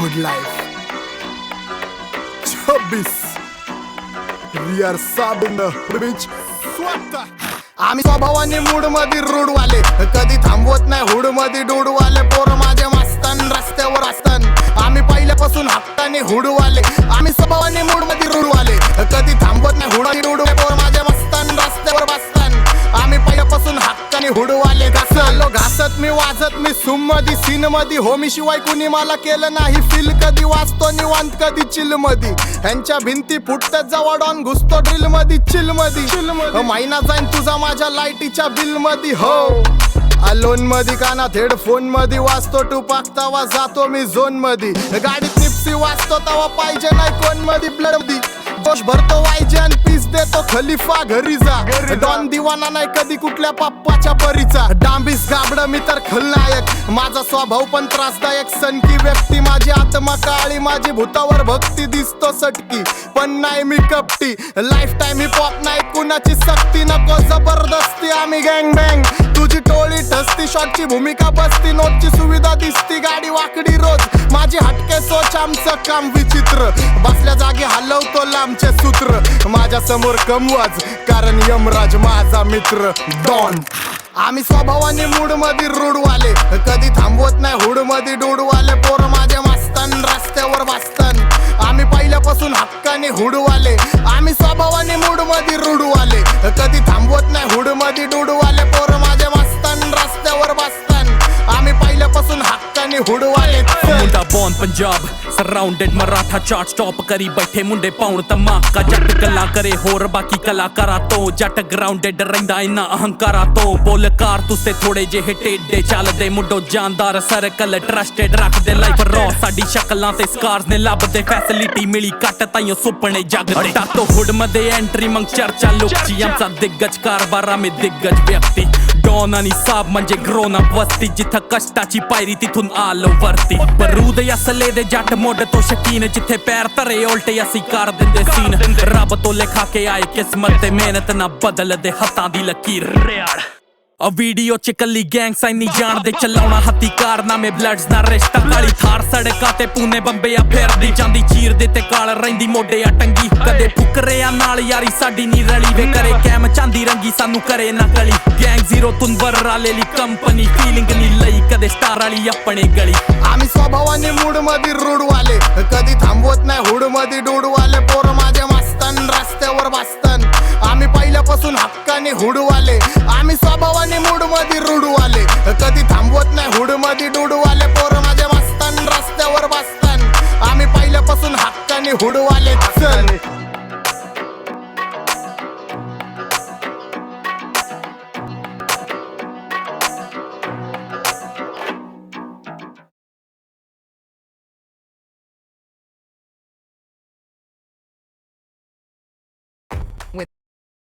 Good life. 26. We are sobbing the bitch. स्वतः आम्ही स्वभावाने मूड मध्ये रूडवाले, कधी थांबवत नाही हुड मध्ये डूडवाले. पोर माझे मस्तान रस्त्यावर असतान, आम्ही पहिल्यापासून हप्ताने हुडवाले. आम्ही स्वभावाने मूड मध्ये रूडवाले, कधी थांबवत नाही हुड डूडवाले. पोर माझे मस्तान रस्त्यावर बसतान, आम्ही पहिल्यापासून हक्काने हुडवाले. घासलो घासत मी वाजत मी सूम मध्ये सीन मध्ये, होमी शिवाय कुणी मला केलं नाही फील. कधी वाचतो निवांत कधी चिल मध्ये, ह्यांच्या भिंती फुटतात जवळ डॉन घुसतो ड्रिल मध्ये चिल मध्ये. महिना जाईन तुझा माझ्या लाईटीच्या बिल मध्ये. हो अलोन मध्ये कानात हेडफोन मध्ये वाचतो टू पाकतावा जातो मी झोन मध्ये. गाडीत निप्सी वाचतो तवा पाहिजे नाही कोण मध्ये ब्लड मध्ये. जोश भरतो वायजे आणि पीस देतो खलिफा घरी जा. डॉन दिवाना नाही कधी कुठल्या पप्पाच्या परीचा. डांबीस गाबड मी तर खलनायक, माझा स्वभाव पण त्रासदायक. सनकी व्यक्ती माझी आत्मा काळी, माझी भूतावर भक्ती दिसतो सटकी पण नाही मी कपटी. लाईफ टाइम हिप हॉप नाही कुणाची सक्ती, नको जबरदस्ती आम्ही गँग बँग. तुझी टोळी ठसती शॉटची भूमिका बसती, नोटची सुविधा दिसती गाडी वाकडी रोज. माझी हटके सोच आमचं काम विचित्र, बसल्या जागी हलवतो लांबचे सूत्र. माझ्या समोर कमवाज कारण यमराज माझा मित्र डॉन. आम्ही स्वभावाने मूड मध्ये रूडवाले, कधी थांबवत नाही हुड मध्ये डूडवाले. पोर माझे मस्तान रस्त्यावर बसतान, आम्ही पहिल्यापासून हक्काने हुडवाले. आम्ही स्वभावाने मूड मध्ये रूडवाले, कधी थांबवत नाही हुड मध्ये डूडवाले. पोर माझे मस्तान रस्त्यावर बसतान, आम्ही पहिल्यापासून हक्काने हुडवाले. मुंडा born Punjab surrounded Maratha chart stop करी बैठे मुंडे पाउण धमाका. जट गल्ला करे होर बाकी कलाकारा तो, जट ग्राउंडेड रहिंदा इन्ना अहंकारा तो. बोलकार तुसे थोड़े जे टेढ़े चलदे, मुंडो जानदार सर्कल ट्रस्टेड रखदे. लाइफ रॉ साडी शक्लां ते स्कार्स ने लभदे, फैसिलिटी मिली कट ताइयों सुपने जगदे. टातो हुड मध्ये एंट्री मग चर्चा लोकची, आमचा दिग्गज कारभार आम्ही दिग्गज व्यक्ती. डॉन आणि साब म्हणजे ग्रोन अप वस्ती, जिथं कष्टाची पायरी तिथून आलो वरती. बरूद असले दे जट मोड तो शकीन, जिथे पैर तरे उल्टे असी कर दिंदे सीन. रब तो लिखा के आए किस्मत ते मेहनत ना बदल दे हत्थां दी लकीर. आ वीडियो च कल्ली गैंग साइन नहीं जान दे चलाउणा हत्थी कारनामे. ब्लड्स ना रिश्ता काली थार सड़का ते पूने बंबे आ फिरदी जांदी. चीर दे ते काल रहिंदी मोढे आ टंगी, कदे फुकरे आ नाल यारी साडी नी रली वे. करे कैम चांदी रंगी सानू करे ना गली. गैंग जीरो तुनवर आलेली कंपनी, फीलिंग नी लई कदे स्टार वाली अपने गली. आम्ही स्वभावाने मूड मध्ये रूडवाले, कधी थांबवत नाही हुड मध्ये डूडवाले. पोर माझे मस्तान रस्त्यावर बसतान, आम्ही पहिल्यापासून हक्काने हुडवाले. आम्ही स्वभावाने मूड मध्ये रूडवाले, कधी थांबवत नाही हुड मध्ये डूडवाले. पोर माझे मस्तान रस्त्यावर बसतान, आम्ही पहिल्यापासून हक्काने हुडवाले.